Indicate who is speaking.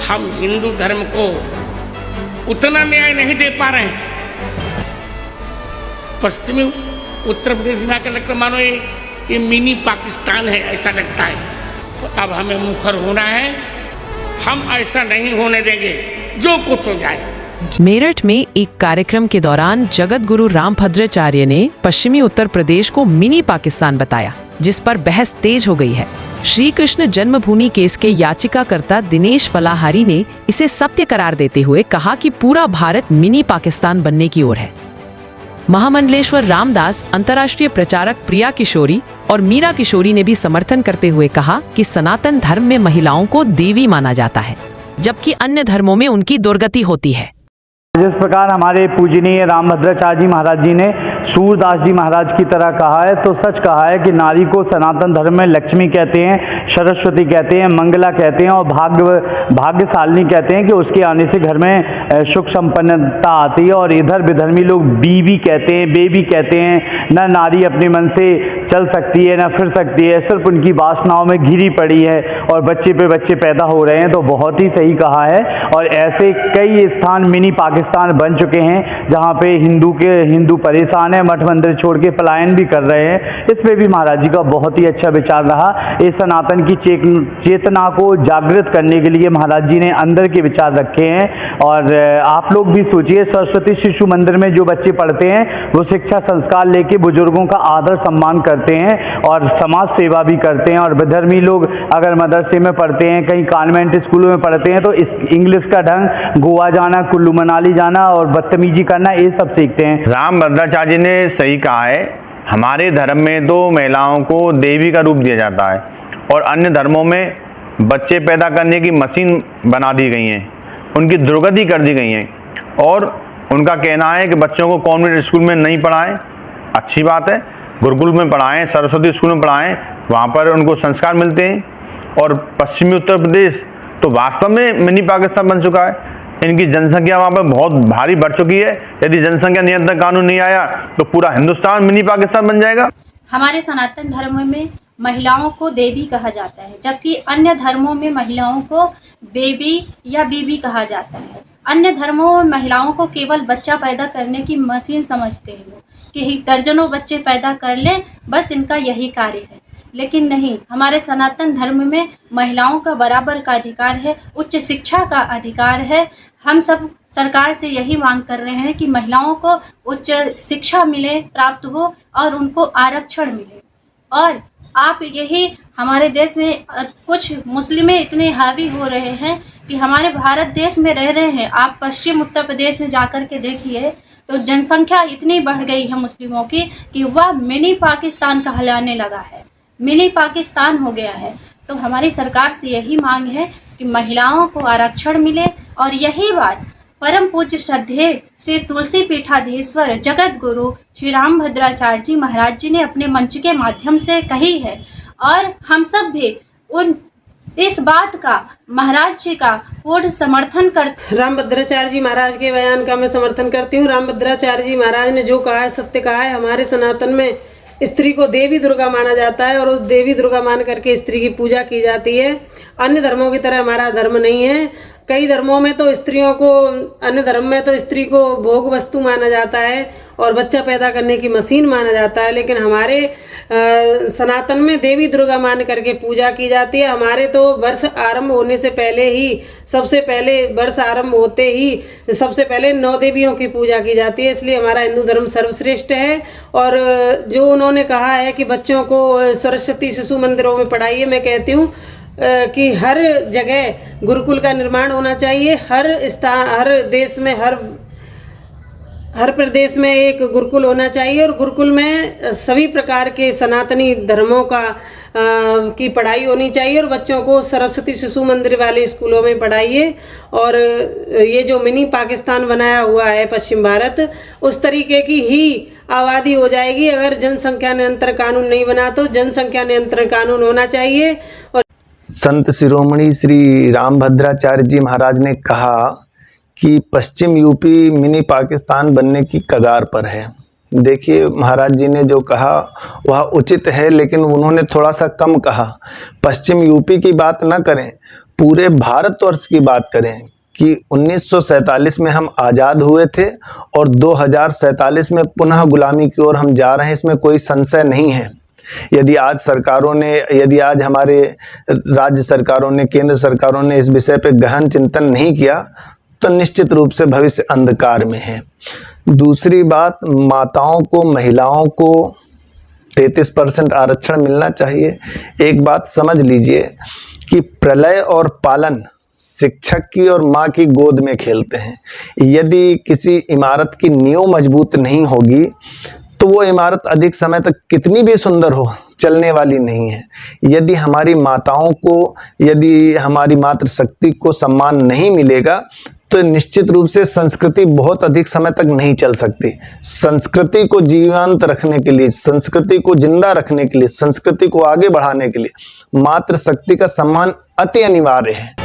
Speaker 1: हम हिंदू धर्म को उतना न्याय नहीं दे पा रहे हैं। पश्चिमी उत्तर प्रदेश में आकर लगता मानो ये मिनी पाकिस्तान है, ऐसा लगता है। तो अब हमें मुखर होना है, हम ऐसा नहीं होने देंगे, जो कुछ हो जाए।
Speaker 2: मेरठ में एक कार्यक्रम के दौरान जगत गुरु रामभद्राचार्य ने पश्चिमी उत्तर प्रदेश को मिनी पाकिस्तान बताया, जिस पर बहस तेज हो गई है। श्री कृष्ण जन्मभूमि केस के याचिकाकर्ता दिनेश फलाहारी ने इसे सत्य करार देते हुए कहा कि पूरा भारत मिनी पाकिस्तान बनने की ओर है। महामंडलेश्वर रामदास, अंतर्राष्ट्रीय प्रचारक प्रिया किशोरी और मीरा किशोरी ने भी समर्थन करते हुए कहा कि सनातन धर्म में महिलाओं को देवी माना जाता है, जबकि अन्य धर्मों में उनकी दुर्गति होती है।
Speaker 3: जिस प्रकार हमारे पूजनीय रामभद्राचार्य जी महाराज जी ने सूरदास जी महाराज की तरह कहा है, तो सच कहा है कि नारी को सनातन धर्म में लक्ष्मी कहते हैं, सरस्वती कहते हैं, मंगला कहते हैं और भाग्यशालिनी कहते हैं कि उसके आने से घर में सुख संपन्नता आती है। और इधर विधर्मी लोग बीवी कहते हैं, बेबी कहते हैं। न नारी अपने मन से चल सकती है, न फिर सकती है, सिर्फ उनकी वासनाओं में घिरी पड़ी है और बच्चे पे बच्चे पैदा हो रहे हैं। तो बहुत ही सही कहा है। और ऐसे कई स्थान मिनी पाकिस्तान बन चुके हैं जहां पे हिंदू परेशान है, मठ मंदिर छोड़ के पलायन भी कर रहे हैं। इस पे भी महाराज जी का बहुत ही अच्छा विचार रहा। इस सनातन की चेतना को जागृत करने के लिए महाराज जी ने अंदर के विचार रखे हैं। और आप लोग भी सोचिए, सरस्वती शिशु मंदिर में जो बच्चे पढ़ते हैं वो शिक्षा संस्कार लेके बुजुर्गों का आदर सम्मान करते हैं और समाज सेवा भी करते हैं। और विधर्मी लोग अगर मदरसे में पढ़ते हैं, कहीं कॉन्वेंट स्कूलों में पढ़ते हैं, तो इस इंग्लिश का ढंग गोवा जाना, कुल्लू मनाली जाना और बदतमीजी करना, ये सब सीखते हैं।
Speaker 4: रामभद्राचार्य ने सही कहा है। हमारे धर्म में तो महिलाओं को देवी का रूप दिया जाता है और अन्य धर्मों में बच्चे पैदा करने की मशीन बना दी गई हैं, उनकी दुर्गति कर दी गई हैं। और उनका कहना है कि बच्चों को कॉन्वेंट स्कूल में नहीं पढ़ाएं, अच्छी बात है, गुरुकुल में पढ़ाएं, सरस्वती स्कूल में पढ़ाएं, वहाँ पर उनको संस्कार मिलते हैं। और पश्चिमी उत्तर प्रदेश तो वास्तव में मिनी पाकिस्तान बन चुका है। इनकी जनसंख्या वहाँ पर बहुत भारी बढ़ चुकी है। यदि जनसंख्या नियंत्रण कानून नहीं आया तो पूरा हिंदुस्तान मिनी पाकिस्तान बन जाएगा।
Speaker 5: हमारे सनातन धर्म में महिलाओं को देवी कहा जाता है, जबकि अन्य धर्मों में महिलाओं को बेबी या बीबी कहा जाता है। अन्य धर्मों में महिलाओं को केवल बच्चा पैदा करने की मशीन समझते हैं लोग, कि दर्जनों बच्चे पैदा कर लें, बस इनका यही कार्य है। लेकिन नहीं, हमारे सनातन धर्म में महिलाओं का बराबर का अधिकार है, उच्च शिक्षा का अधिकार है। हम सब सरकार से यही मांग कर रहे हैं कि महिलाओं को उच्च शिक्षा मिले, प्राप्त हो और उनको आरक्षण मिले। और आप यही हमारे देश में कुछ मुस्लिमें इतने हावी हो रहे हैं कि हमारे भारत देश में रह रहे हैं। आप पश्चिम उत्तर प्रदेश में जाकर के देखिए तो जनसंख्या इतनी बढ़ गई है मुस्लिमों की कि वह मिनी पाकिस्तान कहलाने लगा है, मिनी पाकिस्तान हो गया है। तो हमारी सरकार से यही मांग है कि महिलाओं को आरक्षण मिले। और यही बात परम पूज्य श्रद्धेय श्री तुलसी पीठाधीश्वर जगत गुरु श्री रामभद्राचार्य जी महाराज जी ने अपने मंच के माध्यम से कही है। और हम सब भी इस बात का महाराज जी का पूर्ण समर्थन करते।
Speaker 6: रामभद्राचार्य जी महाराज के बयान का मैं समर्थन करती हूँ। रामभद्राचार्य जी महाराज ने जो कहा है सत्य कहा है। हमारे सनातन में स्त्री को देवी दुर्गा माना जाता है और उस देवी दुर्गा मान करके स्त्री की पूजा की जाती है। अन्य धर्मों की तरह हमारा धर्म नहीं है। कई धर्मों में तो स्त्रियों को, अन्य धर्म में तो स्त्री को भोग वस्तु माना जाता है और बच्चा पैदा करने की मशीन माना जाता है। लेकिन हमारे सनातन में देवी दुर्गा मान करके पूजा की जाती है। हमारे तो वर्ष आरंभ होने से पहले ही, सबसे पहले वर्ष आरंभ होते ही सबसे पहले 9 देवियों की पूजा की जाती है। इसलिए हमारा हिंदू धर्म सर्वश्रेष्ठ है। और जो उन्होंने कहा है कि बच्चों को सरस्वती शिशु मंदिरों में पढ़ाइए, मैं कहती हूँ कि हर जगह गुरुकुल का निर्माण होना चाहिए। हर देश में, हर प्रदेश में एक गुरुकुल होना चाहिए और गुरुकुल में सभी प्रकार के सनातनी धर्मों का की पढ़ाई होनी चाहिए। और बच्चों को सरस्वती शिशु मंदिर वाले स्कूलों में पढ़ाइए। और ये जो मिनी पाकिस्तान बनाया हुआ है पश्चिम भारत, उस तरीके की ही आबादी हो जाएगी। अगर जनसंख्या नियंत्रण कानून नहीं बना तो जनसंख्या नियंत्रण कानून होना चाहिए। और
Speaker 7: संत शिरोमणि श्री रामभद्राचार्य जी महाराज ने कहा कि पश्चिम यूपी मिनी पाकिस्तान बनने की कगार पर है। देखिए, महाराज जी ने जो कहा वह उचित है, लेकिन उन्होंने थोड़ा सा कम कहा। पश्चिम यूपी की बात न करें पूरे भारतवर्ष की बात करें कि 1947 में हम आज़ाद हुए थे और 2047 में पुनः गुलामी की ओर हम जा रहे हैं, इसमें कोई संशय नहीं है। यदि आज हमारे राज्य सरकारों ने, केंद्र सरकारों ने इस विषय पर गहन चिंतन नहीं किया तो निश्चित रूप से भविष्य अंधकार में है। दूसरी बात, माताओं को, महिलाओं को 33% आरक्षण मिलना चाहिए। एक बात समझ लीजिए कि प्रलय और पालन शिक्षक की और माँ की गोद में खेलते हैं। यदि किसी इमारत की नींव मजबूत नहीं होगी तो वो इमारत अधिक समय तक कितनी भी सुंदर हो, चलने वाली नहीं है। यदि हमारी माताओं को, यदि हमारी मातृशक्ति को सम्मान नहीं मिलेगा तो निश्चित रूप से संस्कृति बहुत अधिक समय तक नहीं चल सकती। संस्कृति को जीवंत रखने के लिए, संस्कृति को जिंदा रखने के लिए, संस्कृति को आगे बढ़ाने के लिए मातृशक्ति का सम्मान अति अनिवार्य है।